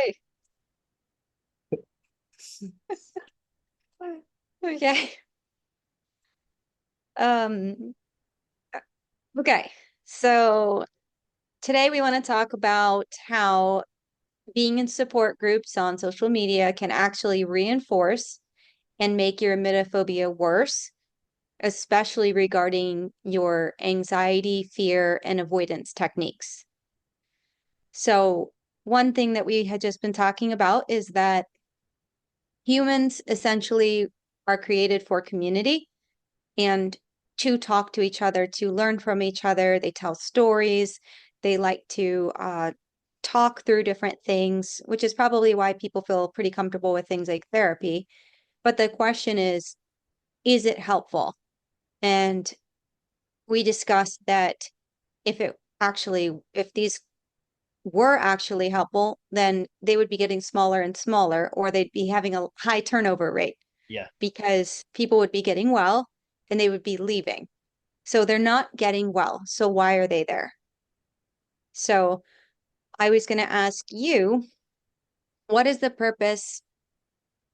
Okay. Okay. Um, okay. So today we want to talk about how being in support groups on social media can actually reinforce and make your emetophobia worse, especially regarding your anxiety, fear, and avoidance techniques. So one thing that we had just been talking about is that humans essentially are created for community and to talk to each other, to learn from each other. They tell stories. They like to talk through different things, which is probably why people feel pretty comfortable with things like therapy. But the question is it helpful? And we discussed that if these were actually helpful, then they would be getting smaller and smaller, or they'd be having a high turnover rate Yeah. because people would be getting well and they would be leaving. So they're not getting well. So why are they there? So I was going to ask you, what is the purpose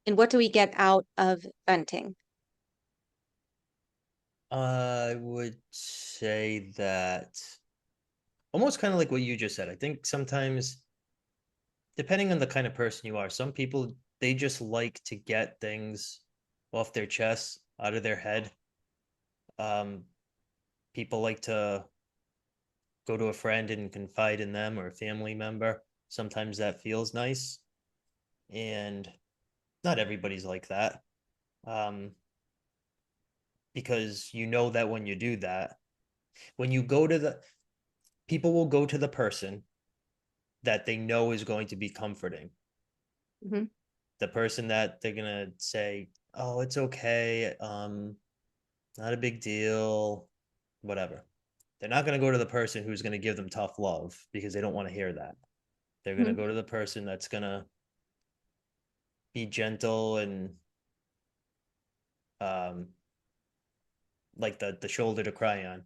and what do we get out of venting? I would say that almost kind of like what you just said. I think sometimes, depending on the kind of person you are, some people they just like to get things off their chest, out of their head. Um, People like to go to a friend and confide in them or a family member. Sometimes that feels nice, and not everybody's like that. Um, because you know that when you do that, when you go to the people will go to the person that they know is going to be comforting. Hmm. The person that they're gonna say, "Oh, it's okay, not a big deal, whatever." They're not gonna go to the person who's gonna give them tough love because they don't want to hear that. They're gonna Hmm. go to the person that's gonna be gentle and um like the shoulder to cry on.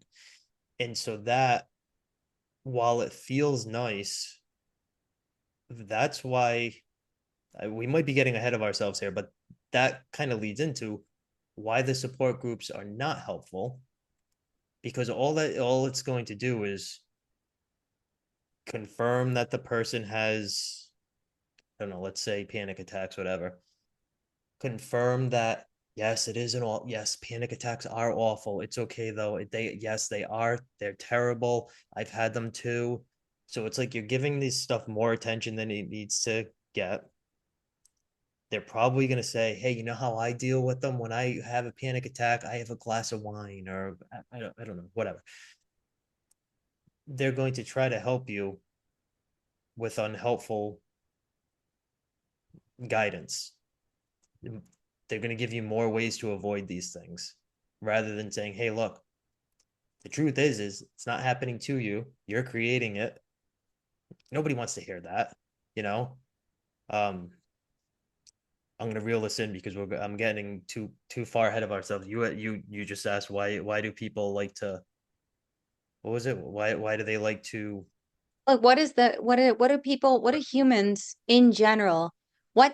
And so that while it feels nice, that's why we might be getting ahead of ourselves here, but that kind of leads into why the support groups are not helpful because all it's going to do is confirm that the person has, I don't know, let's say panic attacks, whatever. Confirm that yes, it is an all yes, panic attacks are awful. It's okay though. They yes, they are. They're terrible. I've had them too. So it's like you're giving this stuff more attention than it needs to get. They're probably going to say, "Hey, you know how I deal with them when I have a panic attack? I have a glass of wine, or I don't know, whatever." They're going to try to help you with unhelpful guidance. They're going to give you more ways to avoid these things rather than saying, "Hey, look, the truth is it's not happening to you. You're creating it." Nobody wants to hear that, you know. Um, I'm gonna reel this in because I'm getting too far ahead of ourselves. You just asked why do people like to what was it? Why do they like to Like, what do people, what do humans in general, why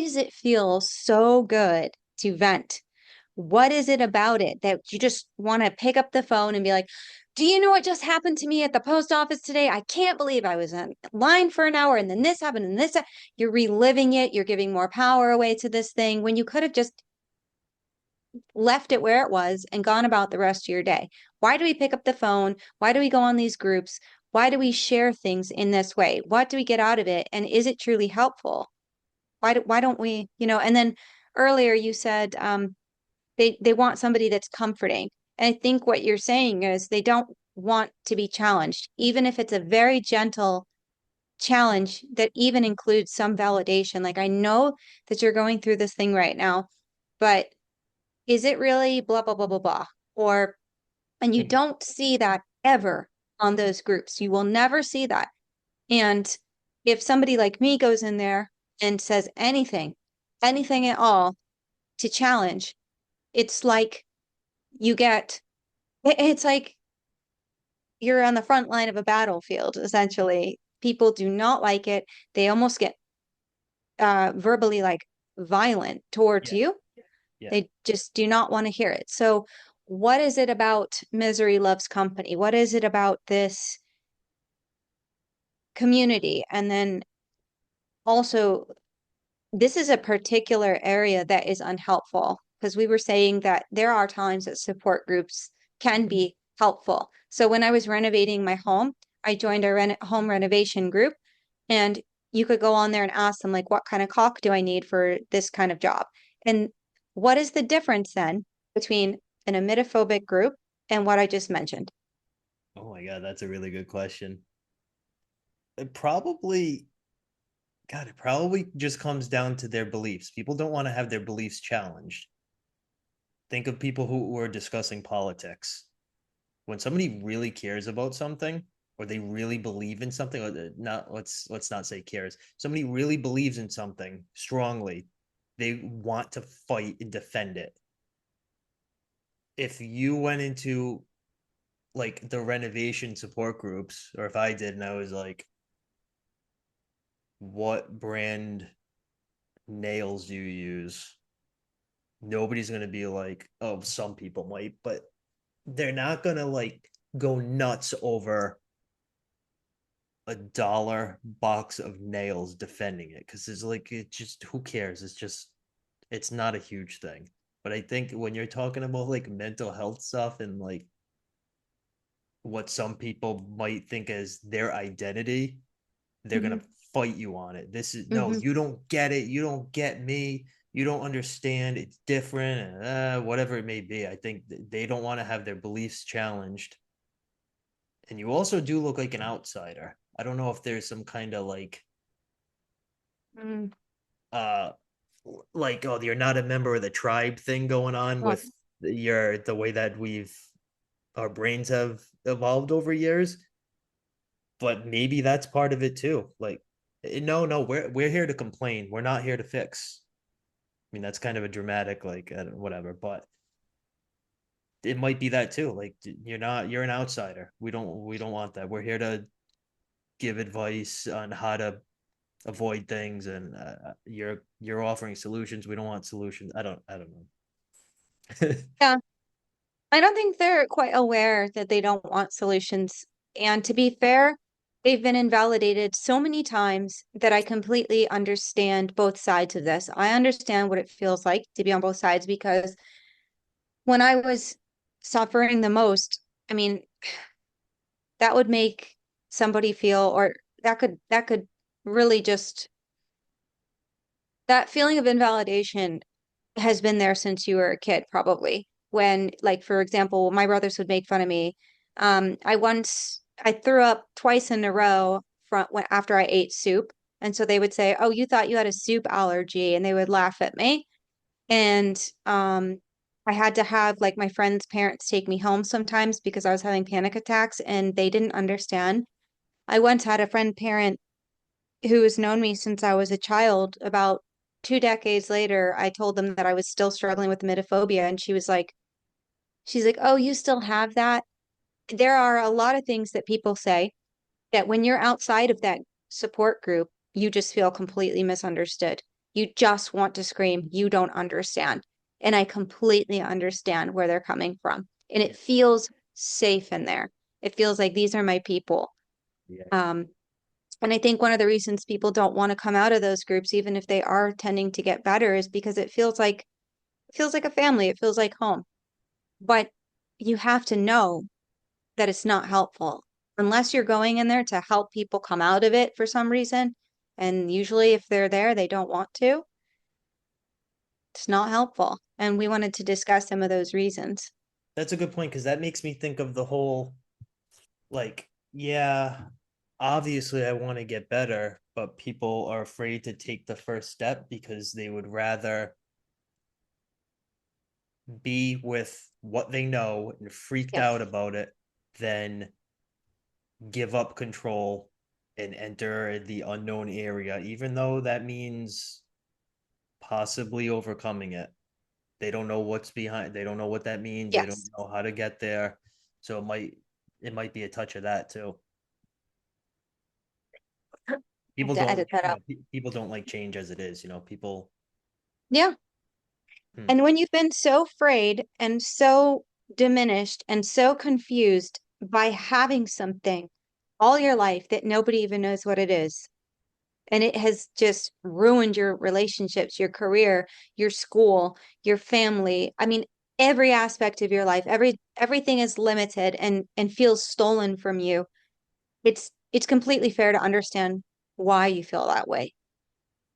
does it feel so good to vent? What is it about it that you just want to pick up the phone and be like, do you know what just happened to me at the post office today? I can't believe I was in line for an hour and then this happened and this. You're reliving it. You're giving more power away to this thing when you could have just left it where it was and gone about the rest of your day. Why do we pick up the phone? Why do we go on these groups? Why do we share things in this way? What do we get out of it? And is it truly helpful? Why don't we, and then earlier you said they want somebody that's comforting. And I think what you're saying is they don't want to be challenged, even if it's a very gentle challenge that even includes some validation. Like, I know that you're going through this thing right now, but is it really blah, blah, blah, blah, blah? Or, and you don't see that ever on those groups. You will never see that. And if somebody like me goes in there and says anything at all to challenge, it's like you get, it's like you're on the front line of a battlefield, essentially. People do not like it. They almost get verbally like violent towards Yeah. you. Yeah. They just do not want to hear it. So, what is it about Misery Loves Company? What is it about this community? And then also, this is a particular area that is unhelpful because we were saying that there are times that support groups can be helpful. So, when I was renovating my home, I joined a home renovation group, and you could go on there and ask them, like, what kind of caulk do I need for this kind of job? And what is the difference then between an emetophobic group and what I just mentioned? Oh my God, that's a really good question. It probably, God, it probably just comes down to their beliefs. People don't want to have their beliefs challenged. Think of people who were discussing politics. When somebody really cares about something, or they really believe in something, or not, let's not say cares. Somebody really believes in something strongly, they want to fight and defend it. If you went into like the renovation support groups, or if I did and I was like, what brand nails do you use? Nobody's gonna be like, oh, some people might, but they're not gonna like go nuts over $1 box of nails defending it because it's like it just who cares? It's just it's not a huge thing. But I think when you're talking about like mental health stuff and like what some people might think as their identity, they're Hmm. gonna fight you on it. This is no, Hmm. you don't get it, you don't get me, you don't understand, it's different, and whatever it may be. I think they don't want to have their beliefs challenged. And you also do look like an outsider. I don't know if there's some kind of Mm. uh like, oh, you're not a member of the tribe thing going on Oh, with your the way that we've our brains have evolved over years, but maybe that's part of it too. Like, no, we're here to complain. We're not here to fix. I mean, that's kind of a dramatic, like, whatever, but it might be that too. Like, you're an outsider. We don't want that. We're here to give advice on how to avoid things, and you're offering solutions. We don't want solutions. I don't know. yeah. I don't think they're quite aware that they don't want solutions. And to be fair, they've been invalidated so many times that I completely understand both sides of this. I understand what it feels like to be on both sides because when I was suffering the most, I mean, that would make somebody feel, or that could really just, that feeling of invalidation has been there since you were a kid, probably. When, like, for example, my brothers would make fun of me. I threw up twice in a row after I ate soup. And so they would say, "Oh, you thought you had a soup allergy," and they would laugh at me. And I had to have like my friends' parents take me home sometimes because I was having panic attacks and they didn't understand. I once had a friend parent who has known me since I was a child. About 2 decades later, I told them that I was still struggling with emetophobia, and she's like, "Oh, you still have that?" There are a lot of things that people say that when you're outside of that support group, you just feel completely misunderstood. You just want to scream, you don't understand. And I completely understand where they're coming from. And Yeah, it feels safe in there. It feels like these are my people. yeah, Um, and I think one of the reasons people don't want to come out of those groups, even if they are tending to get better, is because it feels like a family. It feels like home. But you have to know that it's not helpful unless you're going in there to help people come out of it for some reason. And usually, if they're there, they don't want to. It's not helpful. And we wanted to discuss some of those reasons. that's a good point because that makes me think of the whole like, yeah, obviously I want to get better, but people are afraid to take the first step because they would rather be with what they know and freaked Yes. out about it than give up control and enter the unknown area, even though that means possibly overcoming it. They don't know what's behind, they don't know what that means, they don't Yes. know how to get there. So it might be a touch of that too. I have People to don't, edit that out. people don't like change as it is, people. Yeah. Hmm. And when you've been so afraid and so diminished and so confused by having something all your life that nobody even knows what it is, and it has just ruined your relationships, your career, your school, your family. I mean, every aspect of your life, everything is limited and feels stolen from you. It's completely fair to understand why you feel that way.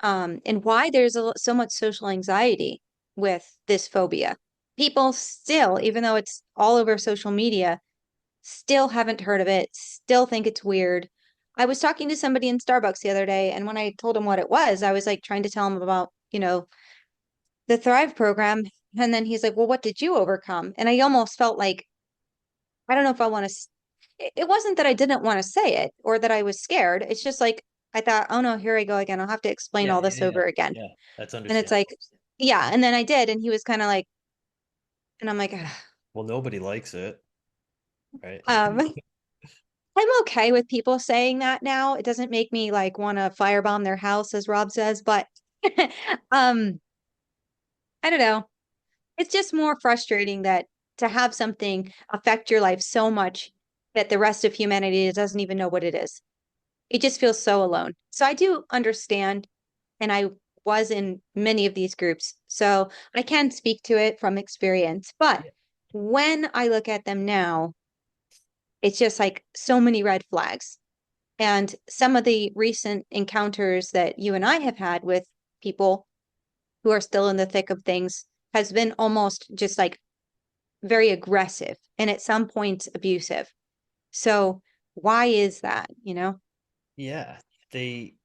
And why there's so much social anxiety with this phobia. People still, even though it's all over social media, still haven't heard of it, still think it's weird. I was talking to somebody in Starbucks the other day, and when I told him what it was, I was like trying to tell him about, the Thrive program. And then he's like, well, what did you overcome? And I almost felt like, I don't know if I want to, it wasn't that I didn't want to say it or that I was scared. It's just like, I thought, oh no, here I go again. I'll have to explain Yeah, all yeah, this yeah, over again. yeah. That's And it's like, understandable. yeah. And then I did. And he was kind of like, and I'm like, Well, nobody likes it, right? um, I'm okay with people saying that now. It doesn't make me like want to firebomb their house, as Rob says, but um, I don't know. It's just more frustrating that to have something affect your life so much that the rest of humanity doesn't even know what it is. It just feels so alone. So I do understand, and I was in many of these groups, so I can speak to it from experience. But Yeah, when I look at them now, it's just like so many red flags. And some of the recent encounters that you and I have had with people who are still in the thick of things has been almost just like very aggressive and at some points abusive. So why is that, you know? yeah. They,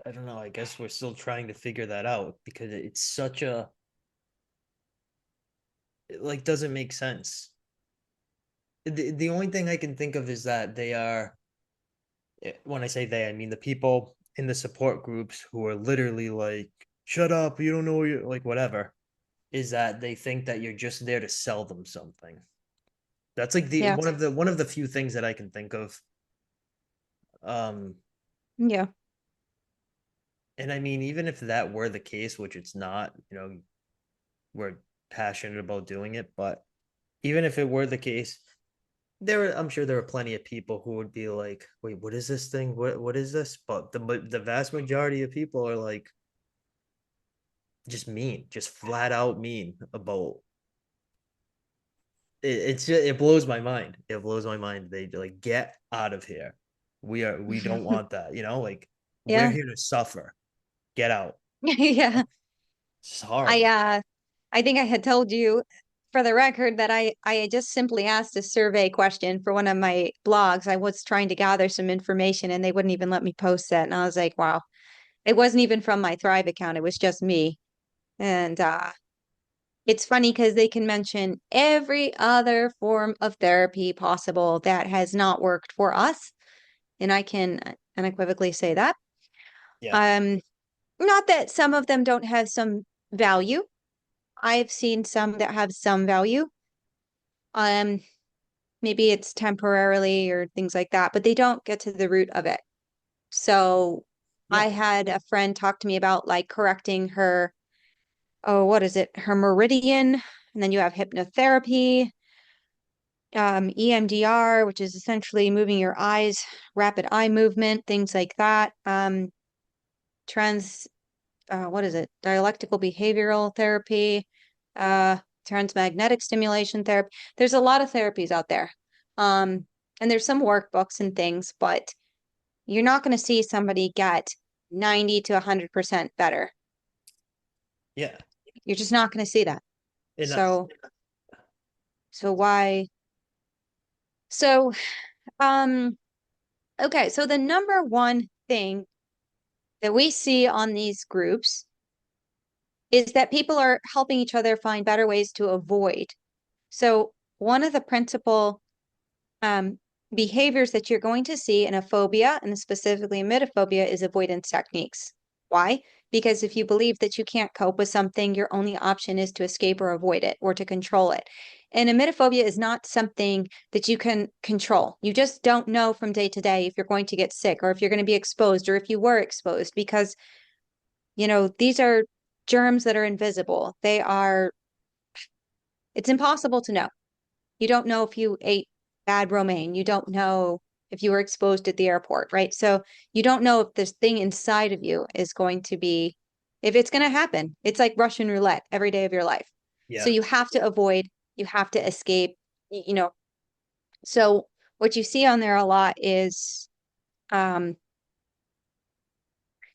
I don't know. I guess we're still trying to figure that out because it's such a, it like doesn't make sense. The only thing I can think of is that they are, when I say they, I mean the people in the support groups who are literally like, shut up, you don't know, you like whatever, is that they think that you're just there to sell them something. That's like the Yeah. one of the few things that I can think of. Um, Yeah. and I mean, even if that were the case, which it's not, we're passionate about doing it, but even if it were the case, I'm sure there are plenty of people who would be like, "Wait, what is this thing? What is this?" But the vast majority of people are like just mean, just flat out mean about it. It blows my mind. It blows my mind. They like get out of here. We don't want that. Like we're Yeah. here to suffer. Get out. Yeah. It's I horrible. uh I think I had told you for the record that I had just simply asked a survey question for one of my blogs. I was trying to gather some information and they wouldn't even let me post that. And I was like, wow. It wasn't even from my Thrive account. It was just me. And it's funny because they can mention every other form of therapy possible that has not worked for us. And I can unequivocally say that. Yeah, Um, Not that some of them don't have some value. I've seen some that have some value. Um, Maybe it's temporarily or things like that, but they don't get to the root of it. So yeah, I had a friend talk to me about like correcting her, oh, what is it? Her meridian. And then you have hypnotherapy, EMDR, which is essentially moving your eyes, rapid eye movement, things like that. Trans, what is it? Dialectical behavioral therapy, uh, transmagnetic stimulation therapy. There's a lot of therapies out there. Um, and there's some workbooks and things, but you're not going to see somebody get 90 to 100% better. yeah. You're just not going to see that. And So, so why? So, um, okay. So the number one thing that we see on these groups is that people are helping each other find better ways to avoid. So one of the principal um, behaviors that you're going to see in a phobia, and specifically emetophobia, is avoidance techniques. Why? Because if you believe that you can't cope with something, your only option is to escape or avoid it or to control it. And emetophobia is not something that you can control. You just don't know from day to day if you're going to get sick or if you're going to be exposed or if you were exposed because, these are germs that are invisible. It's impossible to know. You don't know if you ate bad romaine. You don't know if you were exposed at the airport, right? So you don't know if this thing inside of you is going to be, if it's going to happen. It's like Russian roulette every day of your life. So Yeah. you have to avoid, you have to escape, you know. So what you see on there a lot is, um,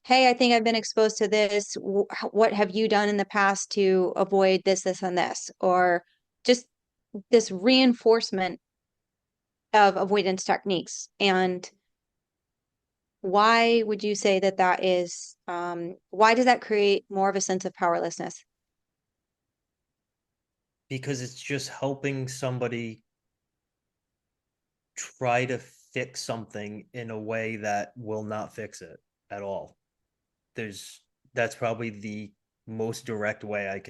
hey, I think I've been exposed to this. What have you done in the past to avoid this, this, and this? Or just this reinforcement of avoidance techniques. And why would you say that that is, why does that create more of a sense of powerlessness? Because it's just helping somebody try to fix something in a way that will not fix it at all. There's That's probably the most direct way I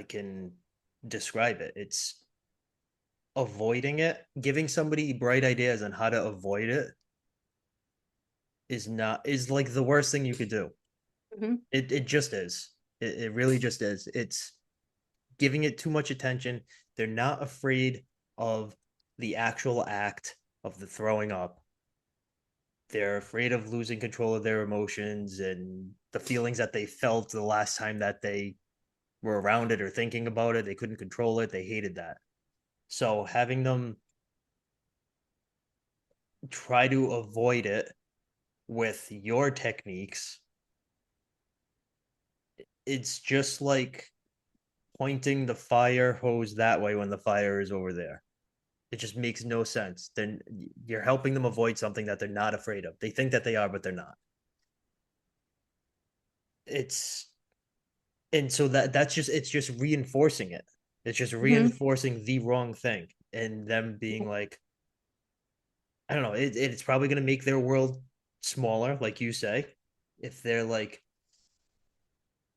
can describe it. It's avoiding it, giving somebody bright ideas on how to avoid it is like the worst thing you could do. Hmm. It just is. It really just is. It's giving it too much attention. They're not afraid of the actual act of the throwing up. They're afraid of losing control of their emotions and the feelings that they felt the last time that they were around it or thinking about it. They couldn't control it. They hated that. So having them try to avoid it with your techniques, it's just like pointing the fire hose that way when the fire is over there. It just makes no sense. Then you're helping them avoid something that they're not afraid of. They think that they are, but they're not. It's and so that's just it's just reinforcing it. It's just Hmm. reinforcing the wrong thing and them being like, I don't know. It's probably going to make their world smaller, like you say, if they're like,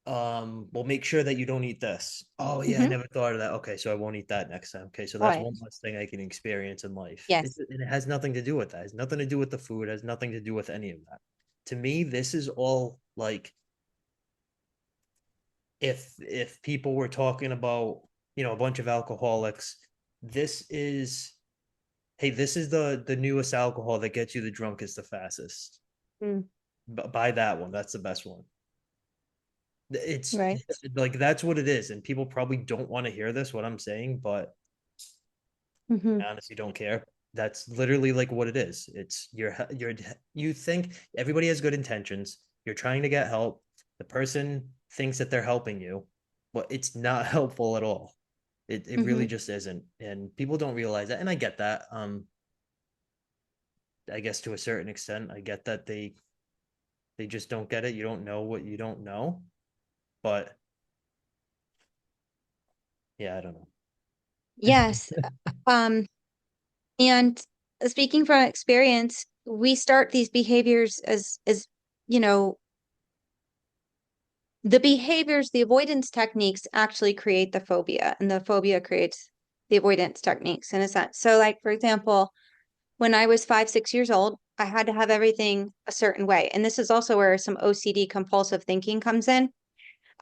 well, make sure that you don't eat this. Oh yeah, I Hmm. never thought of that. Okay, so I won't eat that next time. Okay, so that's Right. one less thing I can experience in life. Yes. And it has nothing to do with that. It has nothing to do with the food. It has nothing to do with any of that. To me, this is all like if people were talking about, a bunch of alcoholics, this is hey, this is the newest alcohol that gets you the drunkest the fastest. Mm. Buy that one. That's the best one. Right. It's like that's what it is, and people probably don't want to hear this what I'm saying, but Hmm. I honestly don't care. That's literally like what it is. It's you think everybody has good intentions. You're trying to get help. The person thinks that they're helping you, but it's not helpful at all. It really Hmm. just isn't, and people don't realize that. And I get that. I guess to a certain extent, I get that they just don't get it. You don't know what you don't know, but yeah, I don't know. Yes. Um, and speaking from experience, we start these behaviors as, you know, the behaviors, the avoidance techniques actually create the phobia, and the phobia creates the avoidance techniques in a sense. So, like, for example, when I was 5, 6 years old, I had to have everything a certain way. And this is also where some OCD compulsive thinking comes in.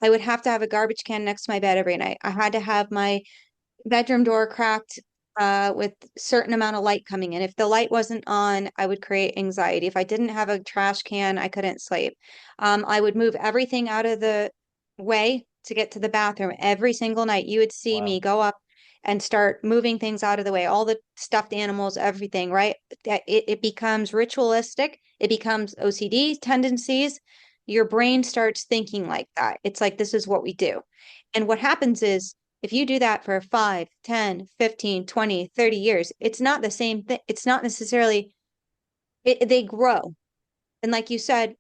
I would have to have a garbage can next to my bed every night. I had to have my bedroom door cracked with certain amount of light coming in. If the light wasn't on, I would create anxiety. If I didn't have a trash can, I couldn't sleep. I would move everything out of the way to get to the bathroom every single night. You would see me Wow. go up and start moving things out of the way, all the stuffed animals, everything, right? It becomes ritualistic. It becomes OCD tendencies. Your brain starts thinking like that. It's like, this is what we do. And what happens is, if you do that for 5, 10, 15, 20, 30 years, it's not the same thing. It's not necessarily, they grow. And like you said,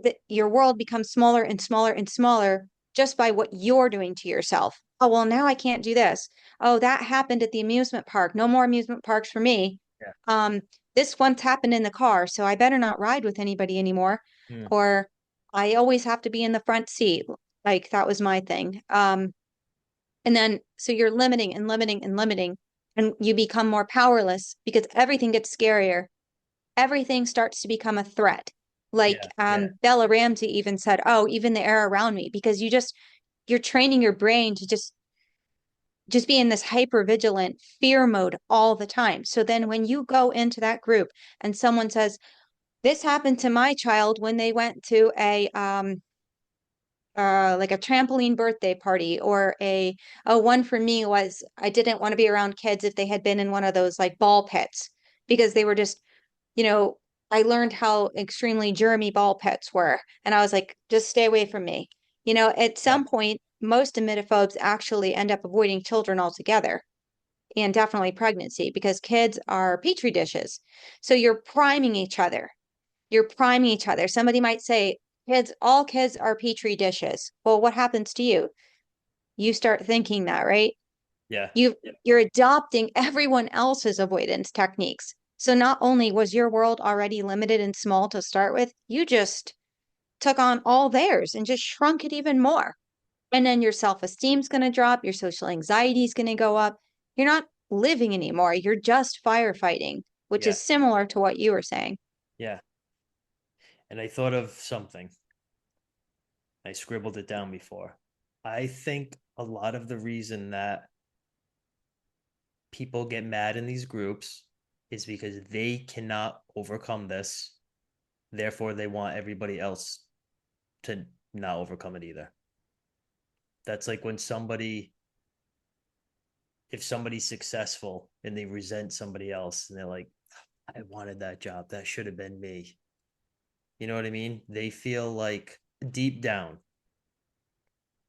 that your world becomes smaller and smaller and smaller just by what you're doing to yourself. Oh, well, now I can't do this. Oh, that happened at the amusement park. No more amusement parks for me. Yeah. um, this once happened in the car, so I better not ride with anybody anymore. Mm. Or I always have to be in the front seat. Like that was my thing. And then so you're limiting and limiting and limiting, and you become more powerless because everything gets scarier. Everything starts to become a threat. Like Yeah. Yeah. Bella Ramsey even said, "Oh, even the air around me," because you're training your brain to just be in this hyper vigilant fear mode all the time. So then when you go into that group and someone says, "This happened to my child when they went to a like a trampoline birthday party," or one for me was I didn't want to be around kids if they had been in one of those like ball pits because they were just, you know, I learned how extremely germy ball pits were. And I was like, just stay away from me. At Yeah. some point, most emetophobes actually end up avoiding children altogether and definitely pregnancy because kids are petri dishes. So you're priming each other. You're priming each other. Somebody might say, all kids are petri dishes. Well, what happens to you? You start thinking that, right? Yeah. You're adopting everyone else's avoidance techniques. So not only was your world already limited and small to start with, you just took on all theirs and just shrunk it even more. And then your self-esteem's going to drop, your social anxiety is going to go up. You're not living anymore. You're just firefighting, which Yeah. is similar to what you were saying. Yeah. And I thought of something. I scribbled it down before. I think a lot of the reason that people get mad in these groups is because they cannot overcome this. Therefore, they want everybody else to not overcome it either. That's like when if somebody's successful and they resent somebody else and they're like, I wanted that job. That should have been me. You know what I mean? They feel like deep down,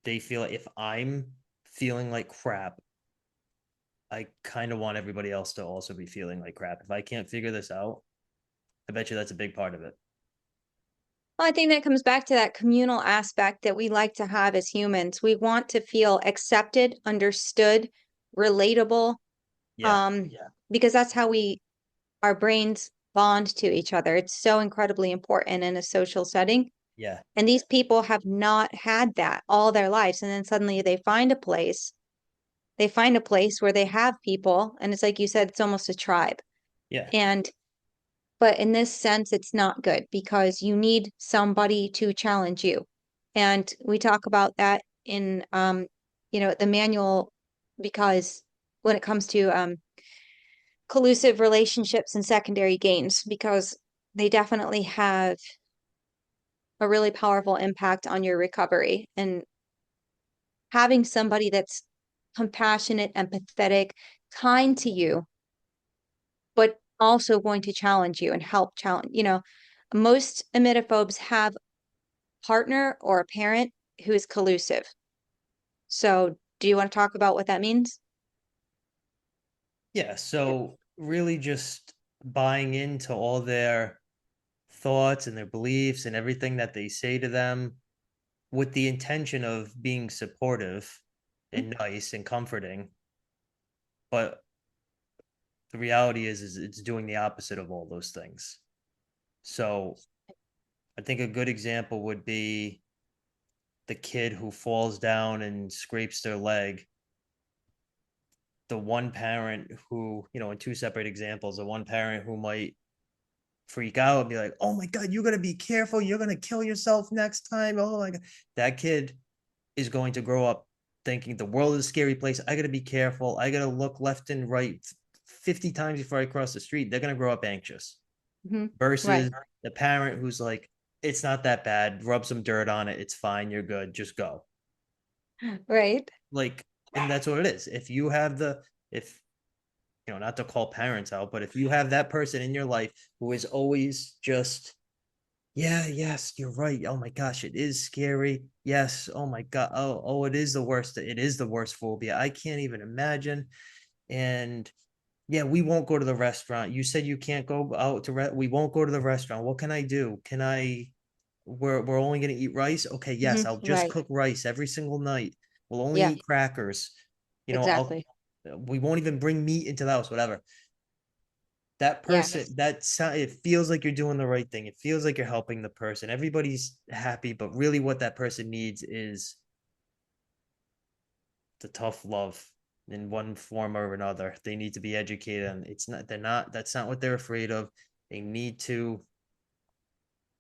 they feel like if I'm feeling like crap, I kind of want everybody else to also be feeling like crap. If I can't figure this out, I bet you that's a big part of it. Well, I think that comes back to that communal aspect that we like to have as humans. We want to feel accepted, understood, relatable, Yeah. because that's how our brains bond to each other. It's so incredibly important in a social setting. Yeah. And these people have not had that all their lives. And then suddenly they find a place where they have people. And it's like you said, it's almost a tribe. Yeah. And but in this sense, it's not good because you need somebody to challenge you. And we talk about that in, the manual because when it comes to collusive relationships and secondary gains, because they definitely have a really powerful impact on your recovery. And having somebody that's compassionate, empathetic, kind to you, but also going to challenge you and help challenge, most emetophobes have partner or a parent who is collusive. So, do you want to talk about what that means? Yeah. So, really just buying into all their thoughts and their beliefs and everything that they say to them with the intention of being supportive and nice and comforting. But the reality is it's doing the opposite of all those things. So, I think a good example would be the kid who falls down and scrapes their leg. The one parent who, in two separate examples, the one parent who might freak out and be like, oh my God, you're going to be careful. You're going to kill yourself next time. Oh my God. That kid is going to grow up thinking the world is a scary place. I got to be careful. I got to look left and right 50 times before I cross the street. They're going to grow up anxious Hmm. versus Right. the parent who's like, it's not that bad. Rub some dirt on it. It's fine. You're good. Just go. Right. Like, and that's what it is. If not to call parents out, but if you have that person in your life who is always just, yeah, yes, you're right. Oh my gosh, it is scary. Yes. Oh my God. Oh, it is the worst. It is the worst phobia. I can't even imagine. And yeah, we won't go to the restaurant. You said you can't go out we won't go to the restaurant. What can I do? We're only gonna eat rice? Okay, yes, Hmm. I'll just Right. cook rice every single night. We'll only Yeah, eat crackers. I'll exactly. we won't even bring meat into the house, whatever. That person, Yes. it feels like you're doing the right thing. It feels like you're helping the person. Everybody's happy, but really what that person needs is the tough love in one form or another. They need to be educated, and that's not what they're afraid of. They need to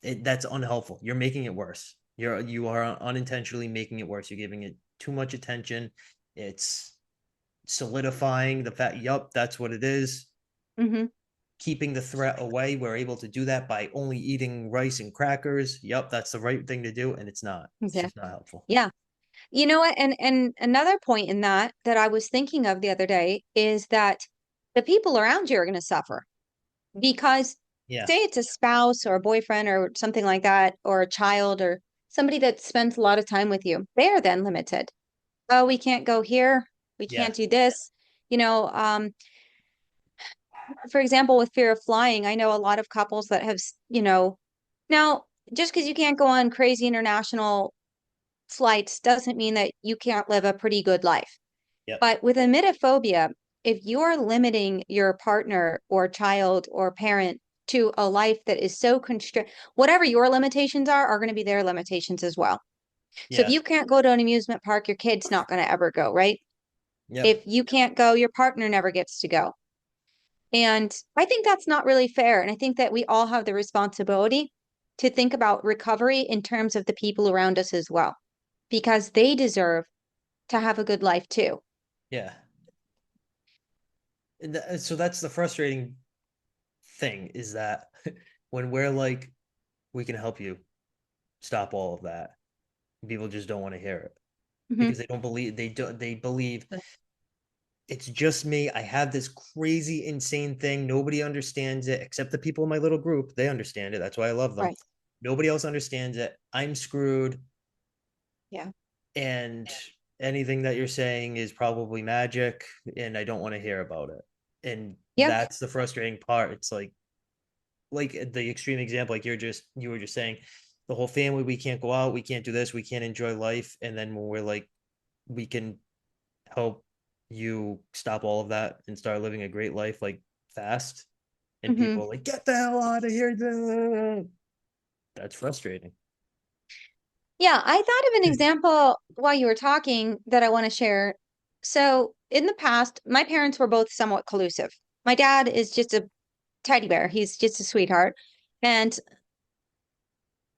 that's unhelpful. You're making it worse. You are unintentionally making it worse. You're giving it too much attention. It's solidifying the fact, yup, that's what it is. Hmm. Keeping the threat away. We're able to do that by only eating rice and crackers. Yup, that's the right thing to do, and it's not. It's Yeah. just not helpful. Yeah. You know what? And another point in that I was thinking of the other day is that the people around you are going to suffer because Yeah. say it's a spouse or a boyfriend or something like that, or a child or somebody that spends a lot of time with you. They are then limited. Oh, we can't go here. We Yeah. can't do this. You know, for example, with fear of flying, I know a lot of couples that have, now just because you can't go on crazy international flights doesn't mean that you can't live a pretty good life. Yep. But with emetophobia, if you're limiting your partner or child or parent to a life that is so constrained, whatever your limitations are going to be their limitations as well. So if Yeah. you can't go to an amusement park, your kid's not going to ever go, right? Yep. If you can't go, your partner never gets to go. And I think that's not really fair. And I think that we all have the responsibility to think about recovery in terms of the people around us as well, because they deserve to have a good life too. Yeah. So that's the frustrating thing is that when we're like, we can help you stop all of that, people just don't want to hear it Hmm. because they believe it's just me. I have this crazy, insane thing. Nobody understands it except the people in my little group. They understand it. That's why I love them. Right. Nobody else understands it. I'm screwed. Yeah. And anything that you're saying is probably magic. And I don't want to hear about it. And Yep. that's the frustrating part. It's like the extreme example, like you were just saying, the whole family, we can't go out, we can't do this, we can't enjoy life. And then when we're like, we can help you stop all of that and start living a great life like fast. And Hmm. people are like, get the hell out of here. That's frustrating. Yeah, I thought of an example while you were talking that I want to share. So, in the past, my parents were both somewhat collusive. My dad is just a teddy bear, he's just a sweetheart. And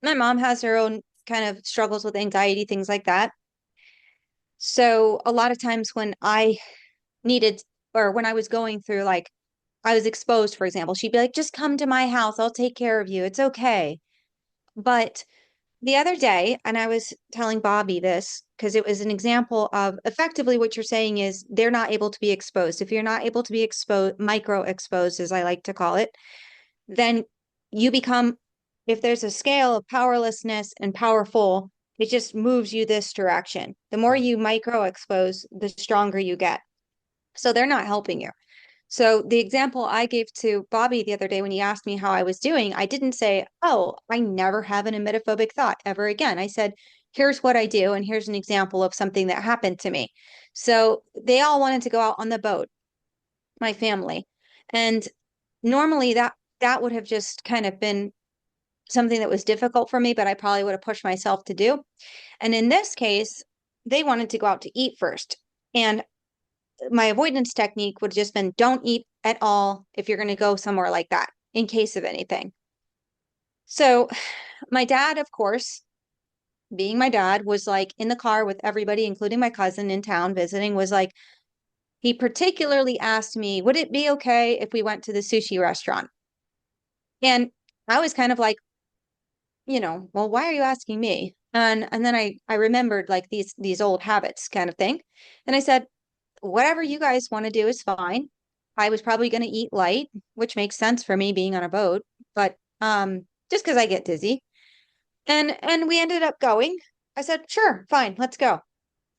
my mom has her own kind of struggles with anxiety, things like that. So, a lot of times when I needed, or when I was going through, like, I was exposed, for example, she'd be like, just come to my house, I'll take care of you. It's okay. But the other day, and I was telling Bobby this because it was an example of effectively what you're saying is they're not able to be exposed. If you're not able to be exposed, micro exposed, as I like to call it, then you become, if there's a scale of powerlessness and powerful, it just moves you this direction. The more you micro expose, the stronger you get. So they're not helping you. So the example I gave to Bobby the other day when he asked me how I was doing, I didn't say, "Oh, I never have an emetophobic thought ever again." I said, "Here's what I do, and here's an example of something that happened to me." So they all wanted to go out on the boat, my family. And normally that would have just kind of been something that was difficult for me, but I probably would have pushed myself to do. And in this case, they wanted to go out to eat first. And my avoidance technique would have just been don't eat at all if you're going to go somewhere like that in case of anything. So my dad, of course, being my dad, was like in the car with everybody, including my cousin in town visiting, was like, he particularly asked me, would it be okay if we went to the sushi restaurant? And I was kind of like, well, why are you asking me? And then I remembered like these old habits kind of thing. And I said, whatever you guys want to do is fine. I was probably going to eat light, which makes sense for me being on a boat, but just because I get dizzy. And we ended up going. I said, sure, fine, let's go.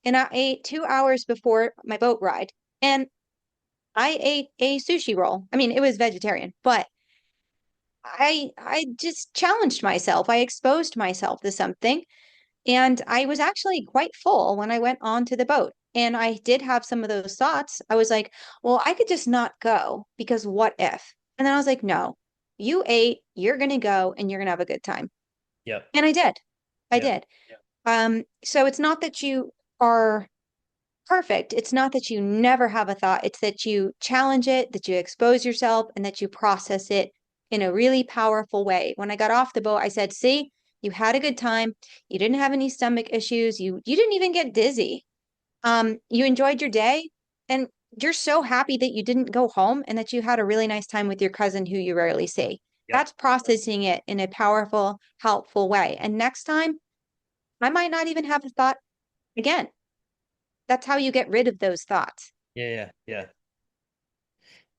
And I ate 2 hours before my boat ride. And I ate a sushi roll. I mean, it was vegetarian, but I just challenged myself. I exposed myself to something. And I was actually quite full when I went onto the boat. And I did have some of those thoughts. I was like, well, I could just not go because what if? And then I was like, no, you ate, you're going to go and you're going to have a good time. Yep. And I did. I Yep. did. So it's not that you are perfect. It's not that you never have a thought. It's that you challenge it, that you expose yourself, and that you process it in a really powerful way. When I got off the boat, I said, see, you had a good time. You didn't have any stomach issues. You didn't even get dizzy. You enjoyed your day, and you're so happy that you didn't go home and that you had a really nice time with your cousin who you rarely see. Yep. That's processing it in a powerful, helpful way. And next time, I might not even have a thought again. That's how you get rid of those thoughts. Yeah. Yeah. Yeah.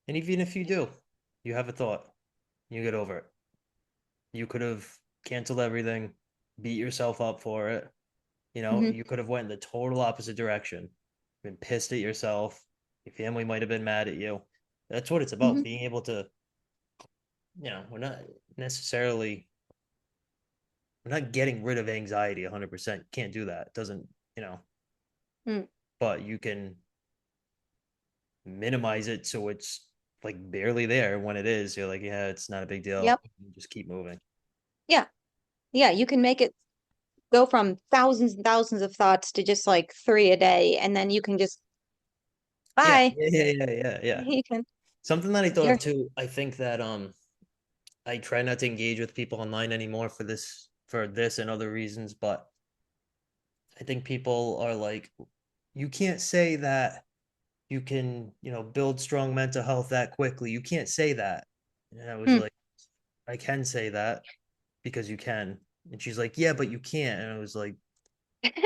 And even if you do, you have a thought, you get over it. You could have canceled everything, beat yourself up for it. You know, Hmm. you could have went in the total opposite direction, been pissed at yourself. Your family might have been mad at you. That's what it's Hmm. about, being able to, we're not necessarily, we're not getting rid of anxiety 100%. Can't do that. It doesn't, you know, Mm. but you can minimize it so it's like barely there. When it is, you're like, yeah, it's not a big deal. Yep. You just keep moving. Yeah. Yeah. You can make it go from thousands and thousands of thoughts to just like three a day. And then you can just, Yeah, bye. yeah, yeah, yeah, yeah, yeah. You can, Something that I thought you're, of too, I think that I try not to engage with people online anymore for this and other reasons, but I think people are like, you can't say that you can, build strong mental health that quickly. You can't say that. And I was mm. like, I can say that because you can. And she's like, yeah, but you can't. And I was like,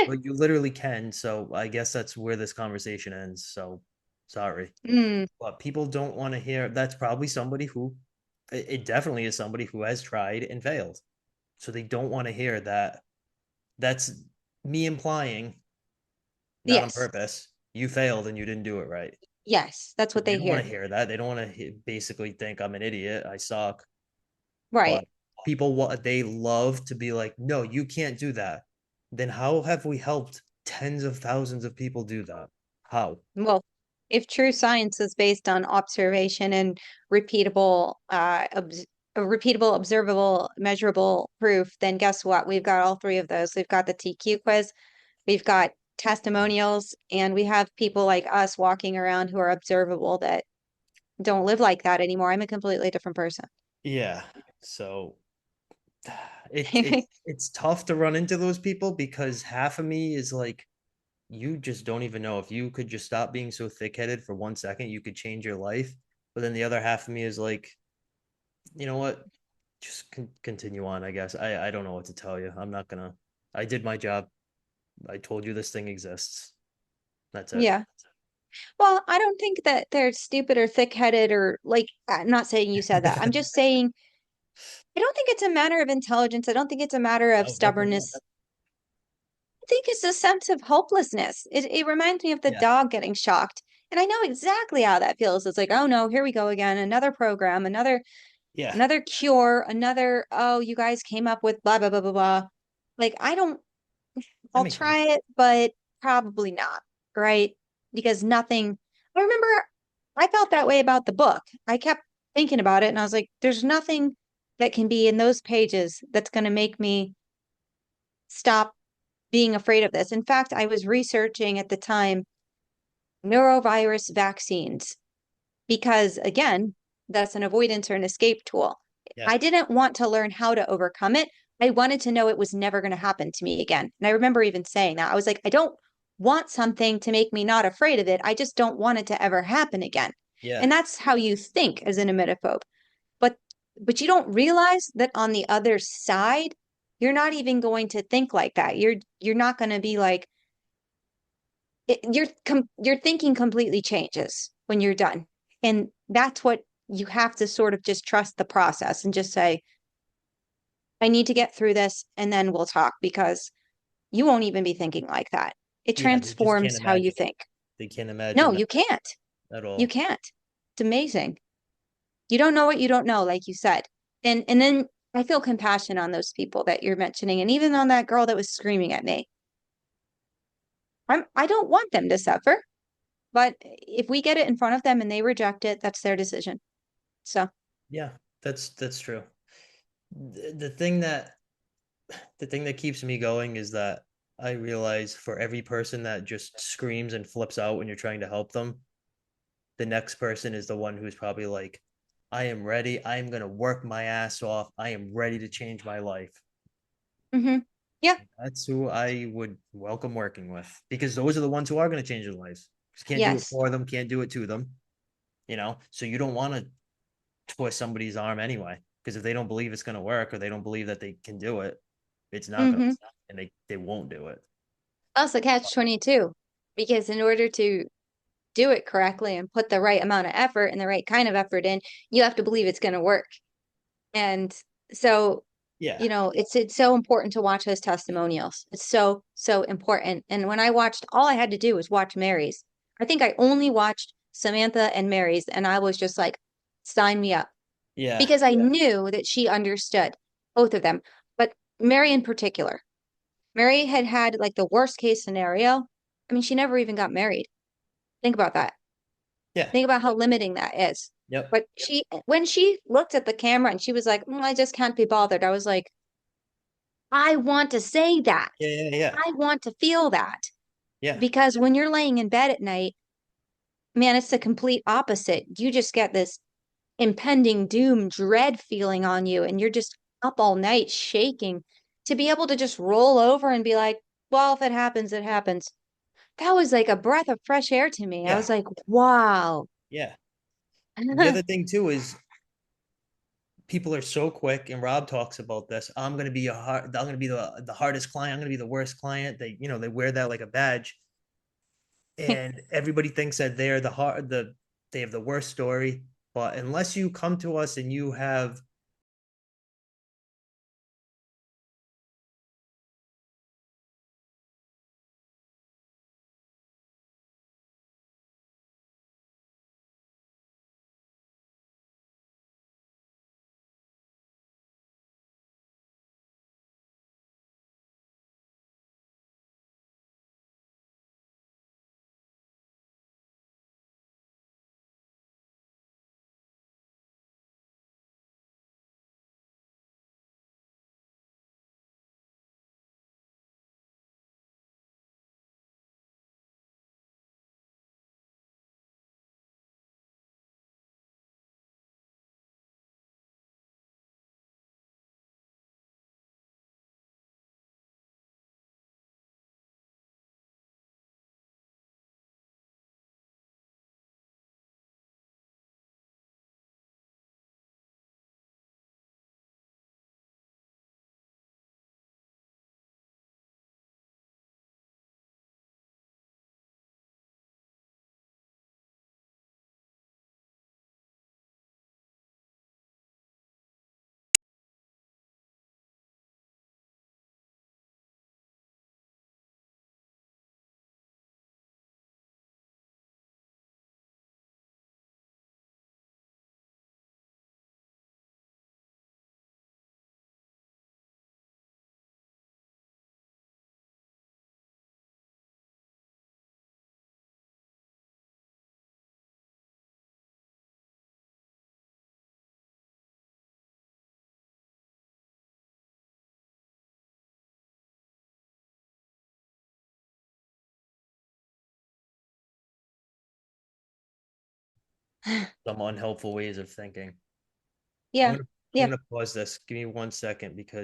well, you literally can. So I guess that's where this conversation ends. So sorry. Mm. But people don't want to hear, that's probably somebody who, it definitely is somebody who has tried and failed. So they don't want to hear that. That's me implying, not on Yes. purpose, you failed and you didn't do it right. Yes. That's what They they don't want hear. to hear that. They don't want to basically think I'm an idiot, I suck. Right. But people, what they love to be like, no, you can't do that. Then how have we helped tens of thousands of people do that? How? Well, if true science is based on observation and repeatable, repeatable, observable, measurable proof, then guess what? We've got all three of those. We've got the TQ quiz, we've got testimonials, and we have people like us walking around who are observable that don't live like that anymore. I'm a completely different person. Yeah. So it's tough to run into those people because half of me is like, you just don't even know if you could just stop being so thick-headed for 1 second, you could change your life. But then the other half of me is like, you know what? Just continue on, I guess. I don't know what to tell you. I'm not gonna. I did my job. I told you this thing exists. That's it. Yeah. Well, I don't think that they're stupid or thick-headed or like, I'm not saying you said that. I'm just saying I don't think it's a matter of intelligence. I don't think it's a matter of No, definitely not. stubbornness. I think it's a sense of hopelessness. It reminds me of the Yeah. dog getting shocked. And I know exactly how that feels. It's like, oh no, here we go again. Another program, Yeah. another cure, another, oh, you guys came up with blah, blah, blah, blah, blah. Like, I don't, That I'll makes sense. try it, but probably not, right? Because nothing, I remember I felt that way about the book. I kept thinking about it and I was like, there's nothing that can be in those pages that's going to make me stop being afraid of this. In fact, I was researching at the time neurovirus vaccines because, again, that's an avoidance or an escape tool. Yeah. I didn't want to learn how to overcome it. I wanted to know it was never going to happen to me again. And I remember even saying that. I was like, I don't want something to make me not afraid of it. I just don't want it to ever happen again. Yeah. And that's how you think as an emetophobe. But but you don't realize that on the other side, you're not even going to think like that. You're not going to be like your thinking completely changes when you're done. And that's what you have to sort of just trust the process and just say, I need to get through this and then we'll talk because you won't even be thinking like that. It Yeah. They just can't transforms how you imagine it. think. They can't No, imagine that you can't. at You all. can't. It's amazing. You don't know what you don't know, like you said. And then I feel compassion on those people that you're mentioning and even on that girl that was screaming at me. I don't want them to suffer. But if we get it in front of them and they reject it, that's their decision. So. Yeah, that's true. The thing that keeps me going is that I realize for every person that just screams and flips out when you're trying to help them, the next person is the one who's probably like, I am ready. I am going to work my ass off. I am ready to change my life. Hmm. Yeah. That's who I would welcome working with because those are the ones who are going to change their lives. Just can't do it Yes. for them, can't do it to them, So you don't want to twist somebody's arm anyway because if they don't believe it's going to work or they don't believe that they can do it, it's not going to, Hmm. and they won't do it. Also catch 22, because in order to do it correctly and put the right amount of effort and the right kind of effort in, you have to believe it's going to work. And so, Yeah. it's so important to watch those testimonials. It's so, so important. And when I watched, all I had to do was watch Mary's. I think I only watched Samantha and Mary's, and I was just like, sign me up, Yeah. because I knew that she understood both of them. But Mary in particular, Mary had had like the worst case scenario. I mean, she never even got married. Think about that. Yeah. Think about how limiting that is. Yep. But when she looked at the camera and she was like, I just can't be bothered. I was like, I want to say that. Yeah. Yeah. Yeah. I want to feel that. Yeah. Because when you're laying in bed at night, man, it's the complete opposite. You just get this impending doom, dread feeling on you, and you're just up all night shaking. To be able to just roll over and be like, well, if it happens, it happens. That was like a breath of fresh air to me. I Yeah. was like, wow. Yeah. The other thing too is people are so quick, and Rob talks about this. I'm going to be the hardest client. I'm going to be the worst client. They wear that like a badge, and everybody thinks that they're they have the worst story. But unless you come to us and you have some unhelpful ways of thinking. I'm Yeah. gonna I'm Yeah. gonna pause this. Give me 1 second because